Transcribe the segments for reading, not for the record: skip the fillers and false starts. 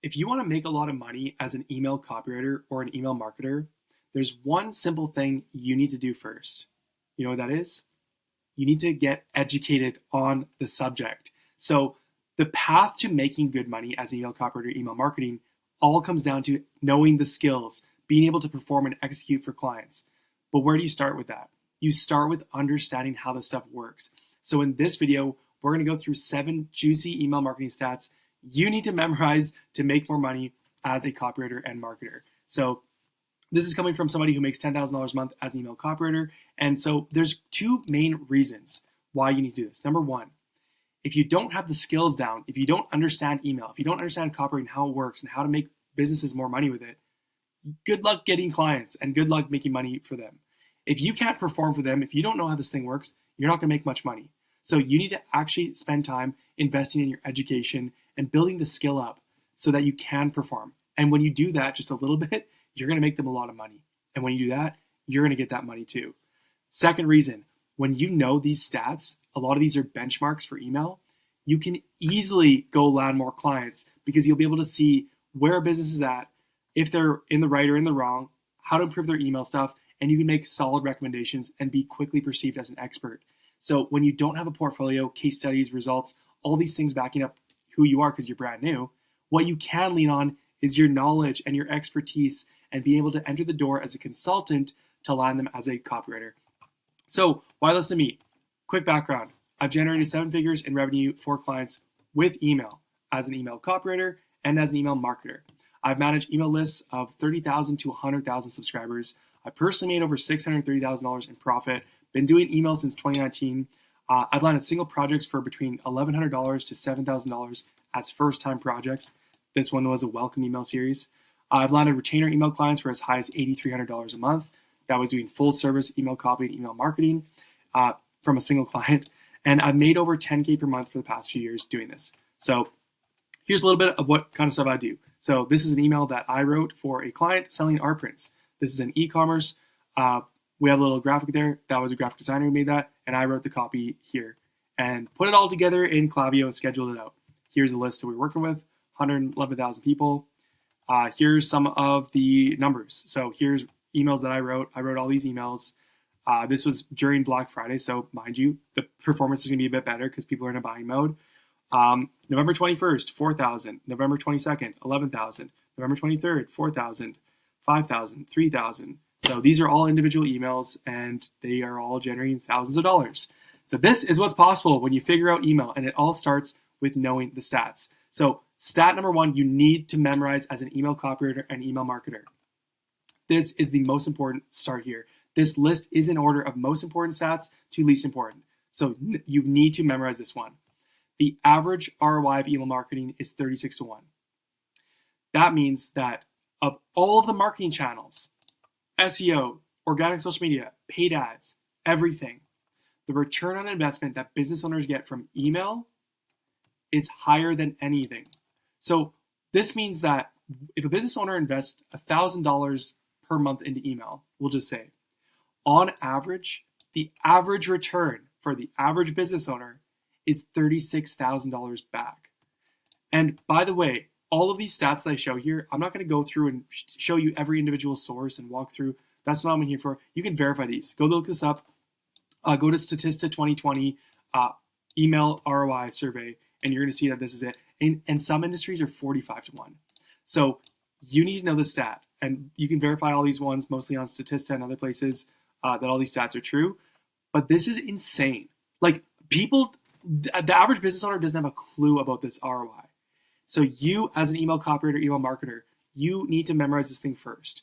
If you want to make a lot of money as an email copywriter or an email marketer, there's one simple thing you need to do first. You know what that is? You need to get educated on the subject. So the path to making good money as an email copywriter, email marketing, all comes down to knowing the skills, being able to perform and execute for clients. But where do you start with that? You start with understanding how this stuff works. So in this video, we're going to go through 7 juicy email marketing stats you need to memorize to make more money as a copywriter and marketer. So this is coming from somebody who makes $10,000 a month as an email copywriter. And so there's 2 main reasons why you need to do this. Number 1, if you don't have the skills down, if you don't understand email, if you don't understand copywriting, how it works and how to make businesses more money with it, good luck getting clients and good luck making money for them. If you can't perform for them, if you don't know how this thing works, you're not going to make much money. So you need to actually spend time investing in your education and building the skill up so that you can perform. And when you do that just a little bit, you're going to make them a lot of money. And when you do that, you're going to get that money too. Second reason, when you know these stats, a lot of these are benchmarks for email, you can easily go land more clients because you'll be able to see where a business is at, if they're in the right or in the wrong, how to improve their email stuff, and you can make solid recommendations and be quickly perceived as an expert. So when you don't have a portfolio, case studies, results, all these things backing up who you are because you're brand new, what you can lean on is your knowledge and your expertise and being able to enter the door as a consultant to land them as a copywriter. So why listen to me? Quick background. I've generated 7 figures in revenue for clients with email as an email copywriter and as an email marketer. I've managed email lists of 30,000 to 100,000 subscribers. I personally made over $630,000 in profit. Been doing email since 2019. I've landed single projects for between $1,100 to $7,000 as first-time projects. This one was a welcome email series. I've landed retainer email clients for as high as $8,300 a month. That was doing full service email copy and email marketing from a single client. And I've made over 10K per month for the past few years doing this. So here's a little bit of what kind of stuff I do. So this is an email that I wrote for a client selling art prints. This is an e-commerce. We have a little graphic there. That was a graphic designer who made that. And I wrote the copy here and put it all together in Klaviyo and scheduled it out. Here's a list that we're working with, 111,000 people. Here's some of the numbers. So here's emails that I wrote. I wrote all these emails. This was during Black Friday. So mind you, the performance is going to be a bit better because people are in a buying mode. November 21st, 4,000. November 22nd, 11,000. November 23rd, 4,000. 5,000, 3,000. So these are all individual emails and they are all generating thousands of dollars. So this is what's possible when you figure out email, and it all starts with knowing the stats. So stat number 1, you need to memorize as an email copywriter and email marketer. This is the most important start here. This list is in order of most important stats to least important. So you need to memorize this one. The average ROI of email marketing is 36 to 1. That means that of all of the marketing channels, SEO, organic social media, paid ads, everything, the return on investment that business owners get from email is higher than anything. So this means that if a business owner invests $1,000 per month into email, we'll just say, on average, the average return for the average business owner is $36,000 back. And by the way, all of these stats that I show here, I'm not going to go through and show you every individual source and walk through. That's not what I'm here for. You can verify these. Go look this up. Go to Statista 2020 email ROI survey, and you're going to see that this is it. And some industries are 45 to 1. So you need to know the stat. And you can verify all these ones, mostly on Statista and other places, that all these stats are true. But this is insane. Like people, the average business owner doesn't have a clue about this ROI. So you, as an email copywriter, email marketer, you need to memorize this thing first.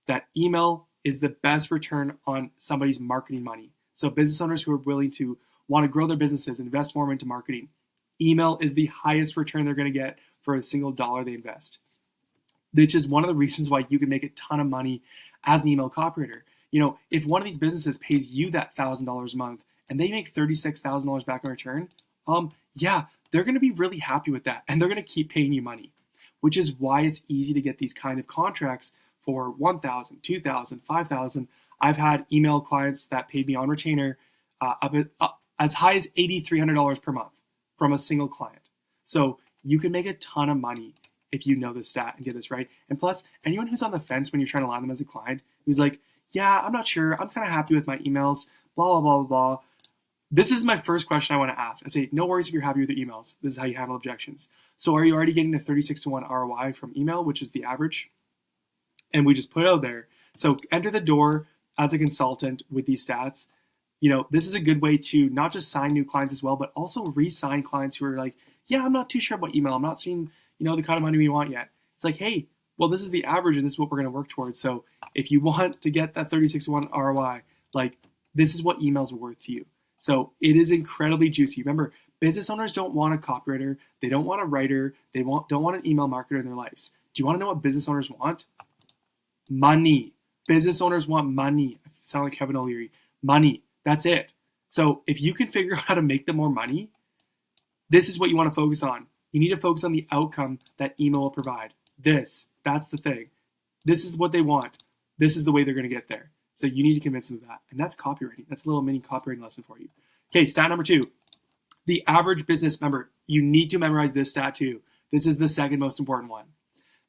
That email is the best return on somebody's marketing money. So business owners who are willing to want to grow their businesses, invest more into marketing, email is the highest return they're going to get for a single dollar they invest. Which is one of the reasons why you can make a ton of money as an email copywriter. You know, if one of these businesses pays you that $1,000 a month and they make $36,000 back in return, yeah, they're going to be really happy with that, and they're going to keep paying you money, which is why it's easy to get these kind of contracts for $1,000, $2,000, $5,000. I've had email clients that paid me on retainer as high as $8,300 per month from a single client. So you can make a ton of money if you know this stat and get this right. And plus, anyone who's on the fence when you're trying to land them as a client, who's like, yeah, I'm not sure, I'm kind of happy with my emails, blah, blah, blah, blah, blah. This is my first question I want to ask. I say, no worries if you're happy with your emails. This is how you handle objections. So are you already getting a 36-to-1 ROI from email, which is the average? And we just put it out there. So enter the door as a consultant with these stats. This is a good way to not just sign new clients as well, but also re-sign clients who are like, yeah, I'm not too sure about email. I'm not seeing, the kind of money we want yet. It's like, hey, well, this is the average and this is what we're going to work towards. So if you want to get that 36-to-1 ROI, like this is what emails are worth to you. So it is incredibly juicy. Remember, business owners don't want a copywriter. They don't want a writer. They don't want an email marketer in their lives. Do you want to know what business owners want? Money. Business owners want money. I sound like Kevin O'Leary. Money. That's it. So if you can figure out how to make them more money, this is what you want to focus on. You need to focus on the outcome that email will provide. That's the thing. This is what they want. This is the way they're going to get there. So you need to convince them of that. And that's copywriting. That's a little mini copywriting lesson for you. Okay, stat number 2. The average business, remember, you need to memorize this stat too. This is the second most important one.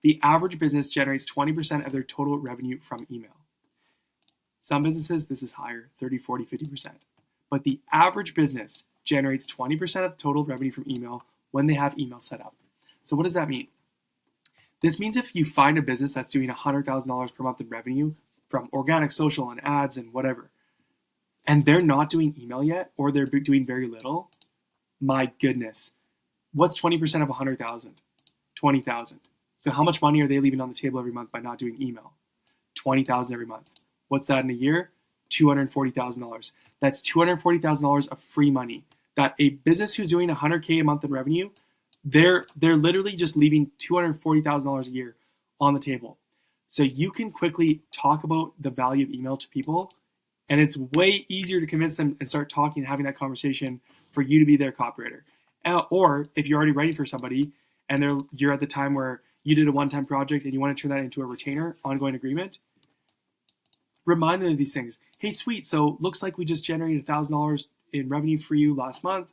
The average business generates 20% of their total revenue from email. Some businesses, this is higher, 30, 40, 50%. But the average business generates 20% of total revenue from email when they have email set up. So what does that mean? This means if you find a business that's doing $100,000 per month in revenue from organic, social, and ads and whatever, and they're not doing email yet, or they're doing very little, my goodness, what's 20% of 100,000? 20,000. So how much money are they leaving on the table every month by not doing email? 20,000 every month. What's that in a year? $240,000. That's $240,000 of free money that a business who's doing $100K a month in revenue, they're literally just leaving $240,000 a year on the table. So you can quickly talk about the value of email to people, and it's way easier to convince them and start talking and having that conversation for you to be their copywriter. Or if you're already writing for somebody and you're at the time where you did a one-time project and you want to turn that into a retainer, ongoing agreement, remind them of these things. Hey, sweet, so looks like we just generated $1,000 in revenue for you last month.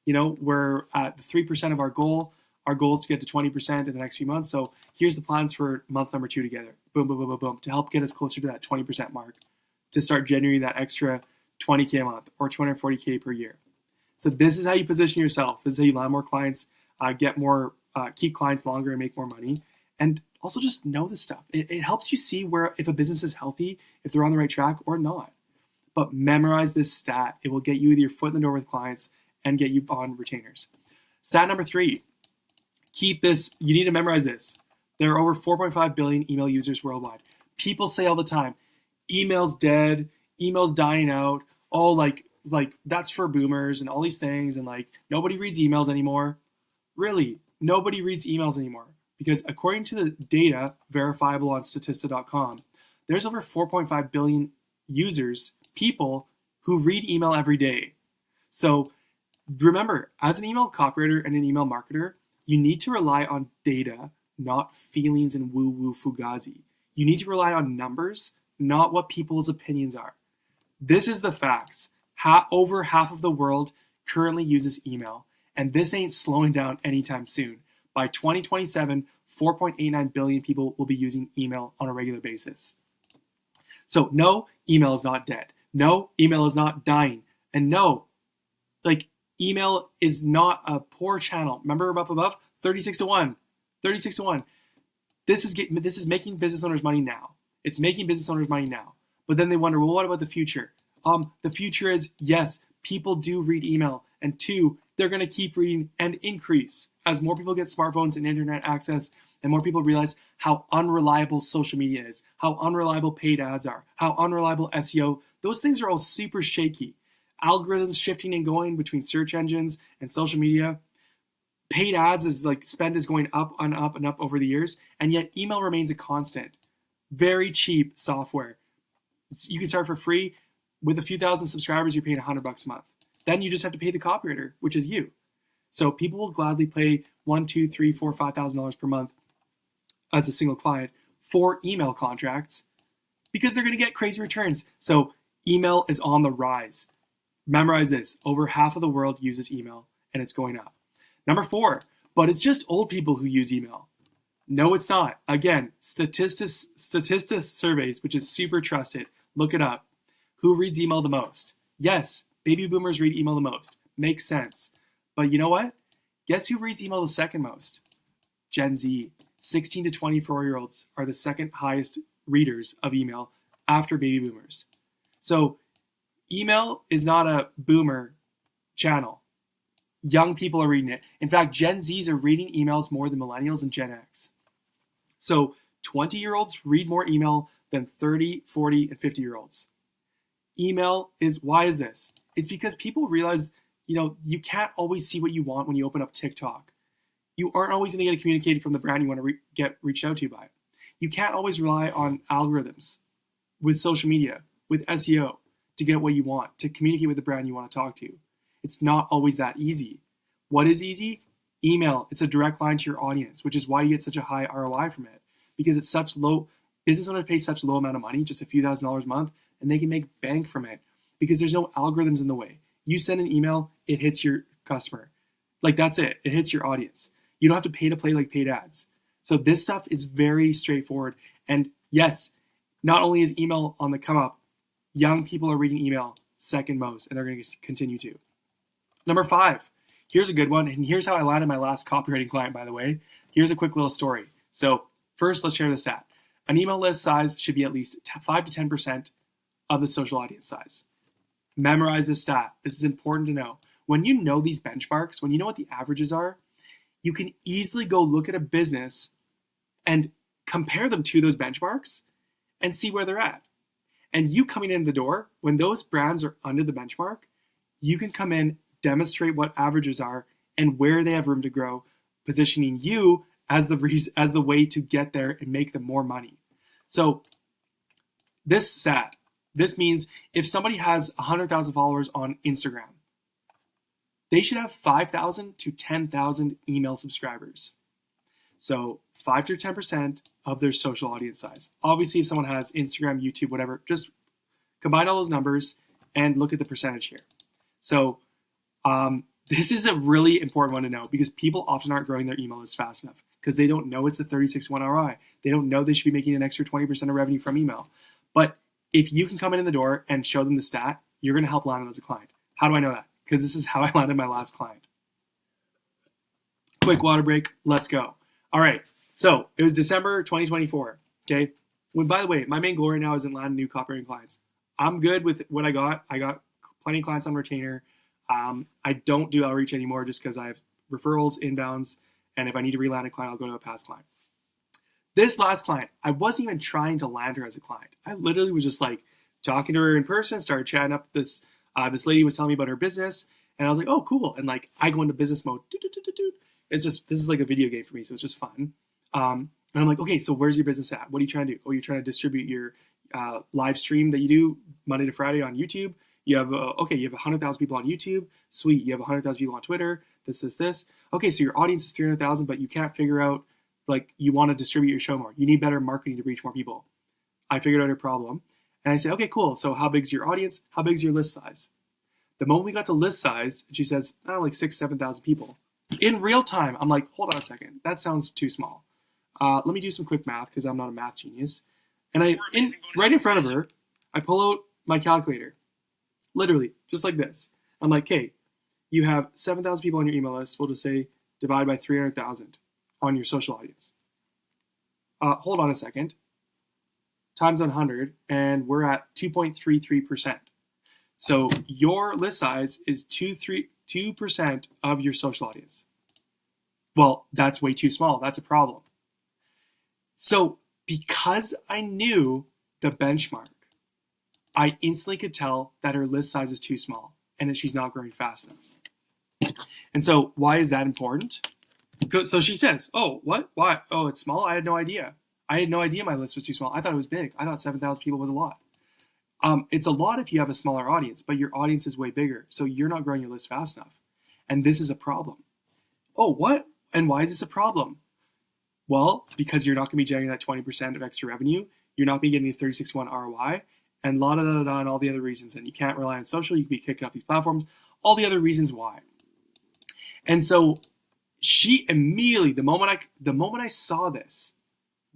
We're at 3% of our goal. Our goal is to get to 20% in the next few months. So here's the plans for month number 2 together. Boom, boom, boom, boom, boom, to help get us closer to that 20% mark, to start generating that extra 20K a month or 240K per year. So this is how you position yourself. This is how you land more clients, keep clients longer and make more money. And also just know this stuff. It helps you see if a business is healthy, if they're on the right track or not. But memorize this stat. It will get you with your foot in the door with clients and get you on retainers. Stat number 3. Keep this. You need to memorize this. There are over 4.5 billion email users worldwide. People say all the time, email's dead, email's dying out. Oh, like that's for boomers and all these things. And like nobody reads emails anymore. Really, nobody reads emails anymore. Because according to the data verifiable on Statista.com, there's over 4.5 billion users, people who read email every day. So remember, as an email copywriter and an email marketer, you need to rely on data, not feelings and woo-woo fugazi. You need to rely on numbers, not what people's opinions are. This is the facts. Over half of the world currently uses email, and this ain't slowing down anytime soon. By 2027, 4.89 billion people will be using email on a regular basis. So no, email is not dead. No, email is not dying. And no, email is not a poor channel. Remember up above? 36-to-1. 36-to-1. This is making business owners money now. It's making business owners money now. But then they wonder, well, what about the future? The future is, yes, people do read email. And 2, they're going to keep reading and increase as more people get smartphones and internet access and more people realize how unreliable social media is, how unreliable paid ads are, how unreliable SEO. Those things are all super shaky. Algorithms shifting and going between search engines and social media. Paid ads is spend is going up and up and up over the years, and yet email remains a constant. Very cheap software. You can start for free. With a few thousand subscribers, you're paying $100 a month. Then you just have to pay the copywriter, which is you. So people will gladly pay $1,000, $2,000, $3,000, $4,000, $5,000 per month as a single client for email contracts because they're going to get crazy returns. So email is on the rise. Memorize this. Over half of the world uses email, and it's going up. Number 4, but it's just old people who use email. No, it's not. Again, statistics surveys, which is super trusted. Look it up. Who reads email the most? Yes, baby boomers read email the most. Makes sense. But you know what? Guess who reads email the second most? Gen Z. 16 to 24-year-olds are the second highest readers of email after baby boomers. So email is not a boomer channel. Young people are reading it. In fact, Gen Zs are reading emails more than millennials and Gen X. So 20-year-olds read more email than 30, 40, and 50-year-olds. Why is this? It's because people realize, you can't always see what you want when you open up TikTok. You aren't always going to get communicated from the brand you want to get reached out to by. You can't always rely on algorithms with social media, with SEO to get what you want, to communicate with the brand you want to talk to. It's not always that easy. What is easy? Email. It's a direct line to your audience, which is why you get such a high ROI from it, because it's such low. Business owners pay such low amount of money, just a few $1,000s a month, and they can make bank from it because there's no algorithms in the way. You send an email, it hits your customer. That's it. It hits your audience. You don't have to pay to play like paid ads. So this stuff is very straightforward. And yes, not only is email on the come up, young people are reading email second most, and they're going to continue to. Number 5, here's a good one. And here's how I landed my last copywriting client, by the way. Here's a quick little story. So first, let's share the stat. An email list size should be at least 5 to 10% of the social audience size. Memorize this stat. This is important to know. When you know these benchmarks, when you know what the averages are, you can easily go look at a business and compare them to those benchmarks and see where they're at. And you coming in the door, when those brands are under the benchmark, you can come in, demonstrate what averages are and where they have room to grow, positioning you as the way to get there and make them more money. So this means if somebody has 100,000 followers on Instagram, they should have 5,000 to 10,000 email subscribers. So 5 to 10% of their social audience size. Obviously, if someone has Instagram, YouTube, whatever, just combine all those numbers and look at the percentage here. So this is a really important one to know because people often aren't growing their email list fast enough because they don't know it's the 36-1 ROI. They don't know they should be making an extra 20% of revenue from email. But if you can come in the door and show them the stat, you're going to help land them as a client. How do I know that? Because this is how I landed my last client. Quick water break. Let's go. All right. So it was December 2024. Okay. By the way, my main goal right now isn't landing new copywriting clients. I'm good with what I got. I got plenty of clients on retainer. I don't do outreach anymore just because I have referrals, inbounds, and if I need to re-land a client, I'll go to a past client. This last client, I wasn't even trying to land her as a client. I literally was just talking to her in person, started chatting up this lady was telling me about her business, and I was like, oh, cool. And I go into business mode. This is like a video game for me, so it's just fun. And I'm like, okay, so where's your business at? What are you trying to do? Oh, you're trying to distribute your live stream that you do Monday to Friday on YouTube. You have 100,000 people on YouTube. Sweet. You have 100,000 people on Twitter. This. Okay, so your audience is 300,000, but you can't figure out you want to distribute your show more. You need better marketing to reach more people. I figured out her problem. And I said, okay, cool. So how big's your audience? How big's your list size? The moment we got to list size, and she says, 6,000, 7,000 people. In real time, I'm like, hold on a second. That sounds too small. Let me do some quick math because I'm not a math genius. And right in front of her, I pull out my calculator. Literally, just like this. I'm like, okay, you have 7,000 people on your email list. We'll just say divide by 300,000 on your social audience. Hold on a second. Times 100, and we're at 2.33%. So your list size is 2% of your social audience. Well, that's way too small. That's a problem. So because I knew the benchmark, I instantly could tell that her list size is too small and that she's not growing fast enough. And so why is that important? So she says, oh, what? Why? Oh, it's small? I had no idea. I had no idea my list was too small. I thought it was big. I thought 7,000 people was a lot. It's a lot if you have a smaller audience, but your audience is way bigger. So you're not growing your list fast enough. And this is a problem. Oh, what? And why is this a problem? Well, because you're not going to be generating that 20% of extra revenue. You're not going to be getting the 36-1 ROI and and all the other reasons. And you can't rely on social. You can be kicking off these platforms. All the other reasons why. And so She immediately, the moment I saw this,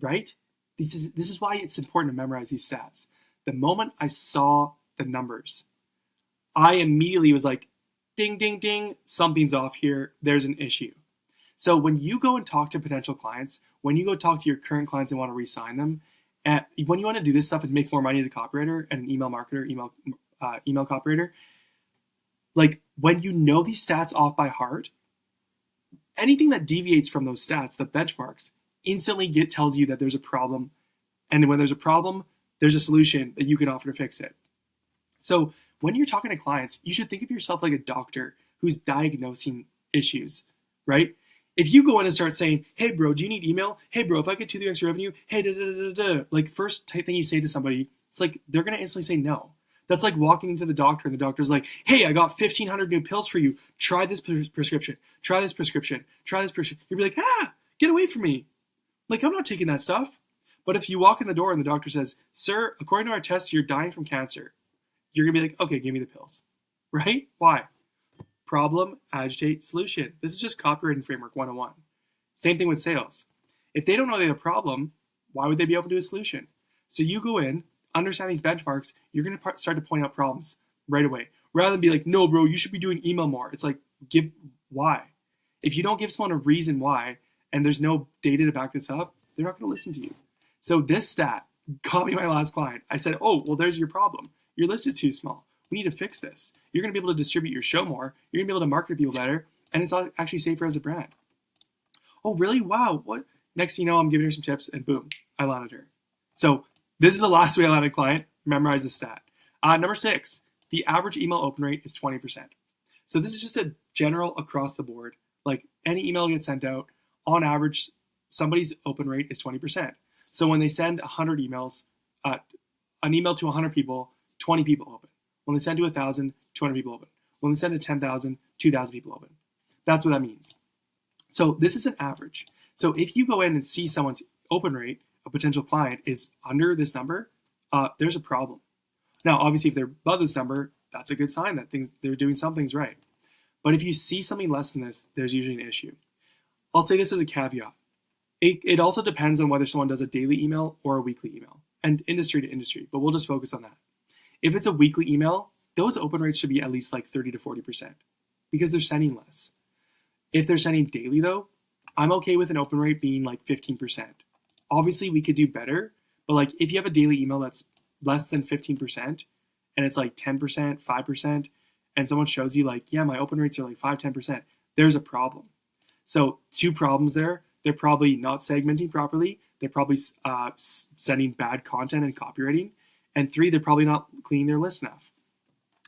right? This is why it's important to memorize these stats. The moment I saw the numbers, I immediately was like, ding, ding, ding, something's off here. There's an issue. So when you go and talk to potential clients, when you go talk to your current clients and want to re-sign them, when you want to do this stuff and make more money as a copywriter and an email marketer, email copywriter, like when you know these stats off by heart, anything that deviates from those stats, the benchmarks, instantly tells you that there's a problem. And when there's a problem, there's a solution that you can offer to fix it. So when you're talking to clients, you should think of yourself like a doctor who's diagnosing issues, right? If you go in and start saying, hey, bro, do you need email? Hey, bro, if I get 2x revenue, hey, da, da, da, da, like first thing you say to somebody, it's like they're going to instantly say no. That's like walking into the doctor and the doctor's like, hey, I got 1,500 new pills for you. Try this prescription. Try this prescription. Try this prescription. You'll be like, get away from me. Like, I'm not taking that stuff. But if you walk in the door and the doctor says, sir, according to our tests, you're dying from cancer, you're going to be like, okay, give me the pills, right? Why? Problem, agitate, solution. This is just copywriting framework 101. Same thing with sales. If they don't know they have a problem, why would they be open to a solution? So you go in, understand these benchmarks, you're going to start to point out problems right away. Rather than be like, no, bro, you should be doing email more. It's like, give why. If you don't give someone a reason why, and there's no data to back this up, they're not going to listen to you. So this stat got me my last client. I said, oh, well, there's your problem. Your list is too small. We need to fix this. You're going to be able to distribute your show more. You're going to be able to market to people better. And it's actually safer as a brand. Oh, really? Wow. What? Next thing you know, I'm giving her some tips and boom, I landed her. So this is the last way I landed a client. Memorize the stat. Number 6, the average email open rate is 20%. So this is just a general across the board. Like any email gets sent out, on average, somebody's open rate is 20%. So when they send 100 emails, an email to 100 people, 20 people open. When they send to 1,000, 200 people open. When they send to 10,000, 2,000 people open. That's what that means. So this is an average. So if you go in and see someone's open rate, a potential client is under this number, there's a problem. Now, obviously, if they're above this number, that's a good sign that they're doing some things right. But if you see something less than this, there's usually an issue. I'll say this as a caveat. It also depends on whether someone does a daily email or a weekly email, and industry to industry, but we'll just focus on that. If it's a weekly email, those open rates should be at least like 30 to 40% because they're sending less. If they're sending daily though, I'm okay with an open rate being like 15%. Obviously we could do better, but like if you have a daily email that's less than 15% and it's like 10%, 5%, and someone shows you like, yeah, my open rates are like 5, 10%, there's a problem. So 2 problems there. They're probably not segmenting properly. They're probably sending bad content and copywriting. And 3, they're probably not cleaning their list enough.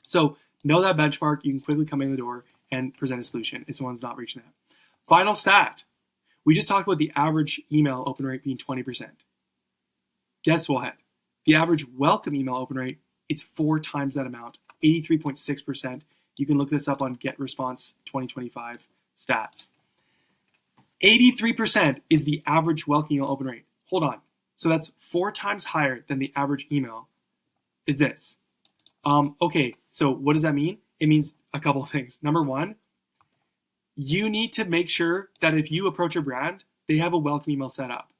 So know that benchmark. You can quickly come in the door and present a solution if someone's not reaching that. Final stat. We just talked about the average email open rate being 20%. Guess what? The average welcome email open rate is 4 times that amount, 83.6%. You can look this up on Get Response 2025 stats. 83% is the average welcome email open rate. Hold on. So that's 4 times higher than the average email is this. Okay, so what does that mean? It means a couple of things. Number 1, you need to make sure that if you approach a brand, they have a welcome email set up.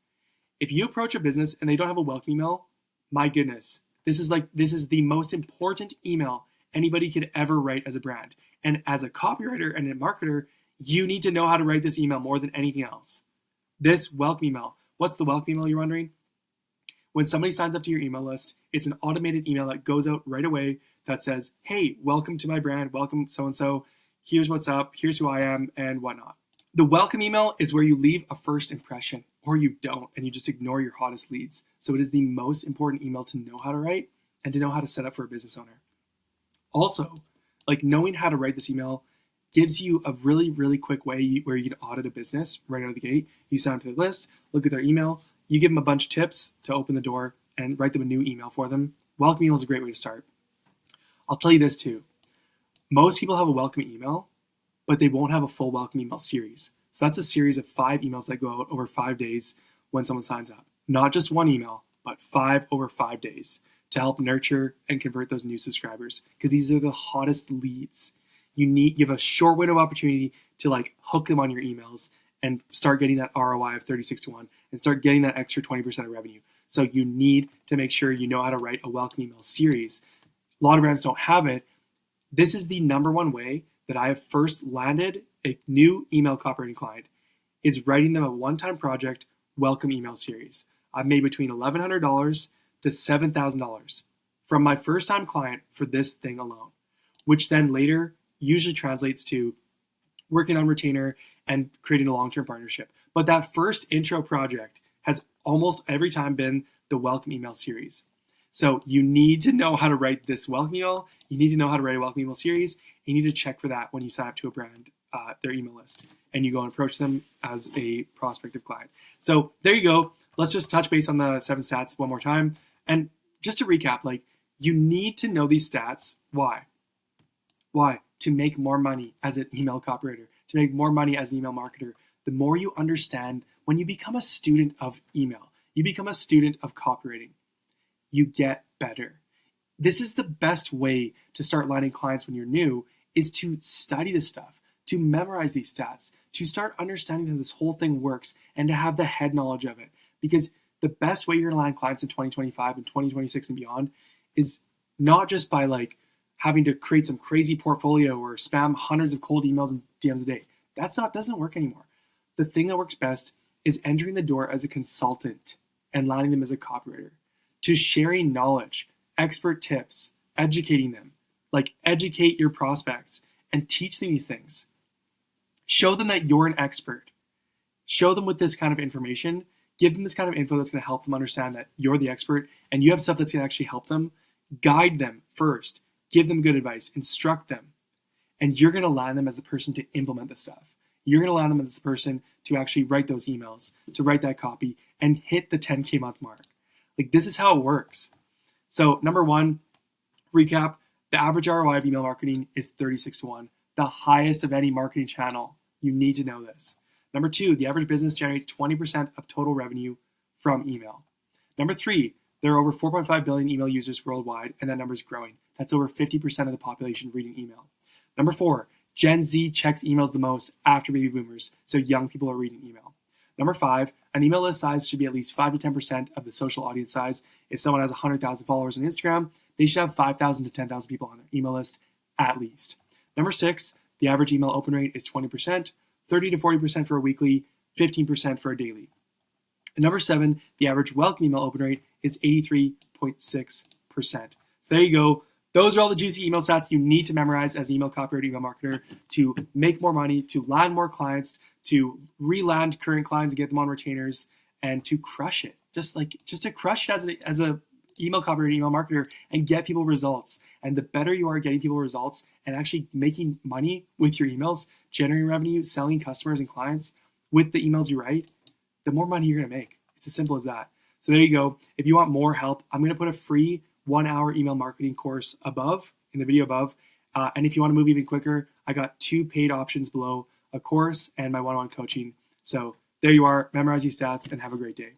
If you approach a business and they don't have a welcome email, my goodness, this is the most important email anybody could ever write as a brand. And as a copywriter and a marketer, you need to know how to write this email more than anything else. This welcome email. What's the welcome email, you're wondering? When somebody signs up to your email list, it's an automated email that goes out right away that says, hey, welcome to my brand, welcome so-and-so, here's what's up, here's who I am, and whatnot. The welcome email is where you leave a first impression, or you don't, and you just ignore your hottest leads. So it is the most important email to know how to write and to know how to set up for a business owner. Also, like knowing how to write this email gives you a really, really quick way where you can audit a business right out of the gate. You sign up to the list, look at their email, you give them a bunch of tips to open the door and write them a new email for them. Welcome email is a great way to start. I'll tell you this too. Most people have a welcome email, but they won't have a full welcome email series. So that's a series of 5 emails that go out over 5 days when someone signs up. Not just 1 email, but 5 over 5 days to help nurture and convert those new subscribers because these are the hottest leads. you have a short window of opportunity to like hook them on your emails and start getting that ROI of 36 to 1 and start getting that extra 20% of revenue. So you need to make sure you know how to write a welcome email series. A lot of brands don't have it. This is the number one way that I have first landed a new email copywriting client, is writing them a one-time project welcome email series. I've made between $1,100 to $7,000 from my first time client for this thing alone, which then later usually translates to working on retainer and creating a long-term partnership. But that first intro project has almost every time been the welcome email series. So you need to know how to write this welcome email. You need to know how to write a welcome email series. You need to check for that when you sign up to a brand, their email list, and you go and approach them as a prospective client. So there you go. Let's just touch base on the 7 stats one more time. And just to recap, like, you need to know these stats. Why? Why? To make more money as an email copywriter, to make more money as an email marketer. The more you understand, when you become a student of email, you become a student of copywriting, you get better. This is the best way to start landing clients when you're new, is to study this stuff, to memorize these stats, to start understanding how this whole thing works, and to have the head knowledge of it. Because the best way you're gonna land clients in 2025 and 2026 and beyond is not just by like having to create some crazy portfolio or spam hundreds of cold emails and DMs a day. Doesn't work anymore. The thing that works best is entering the door as a consultant and landing them as a copywriter, to sharing knowledge, expert tips, educating them. Like, educate your prospects and teach them these things. Show them that you're an expert. Show them with this kind of information. Give them this kind of info that's going to help them understand that you're the expert and you have stuff that's going to actually help them. Guide them first. Give them good advice. Instruct them. And you're going to land them as the person to implement the stuff. You're going to land them as the person to actually write those emails, to write that copy, and hit the 10K month mark. Like, this is how it works. So number one, recap, the average ROI of email marketing is 36 to 1, the highest of any marketing channel. You need to know this. Number two, the average business generates 20% of total revenue from email. Number three, there are over 4.5 billion email users worldwide, and that number is growing. That's over 50% of the population reading email. Number four, Gen Z checks emails the most after baby boomers, so young people are reading email. Number five, an email list size should be at least 5 to 10% of the social audience size. If someone has 100,000 followers on Instagram, they should have 5,000 to 10,000 people on their email list at least. Number six, the average email open rate is 20%, 30 to 40% for a weekly, 15% for a daily. And number seven, the average welcome email open rate is 83.6%. So there you go. Those are all the juicy email stats you need to memorize as an email copywriter, email marketer, to make more money, to land more clients, to re-land current clients and get them on retainers, and to crush it. Just to crush it as a email copywriter, email marketer, and get people results. And the better you are getting people results and actually making money with your emails, generating revenue, selling customers and clients with the emails you write, the more money you're gonna make. It's as simple as that. So there you go. If you want more help, I'm gonna put a free 1-hour email marketing course above, in the video above. And if you want to move even quicker, I got 2 paid options below, a course and my one-on-one coaching. So there you are. Memorize these stats and have a great day.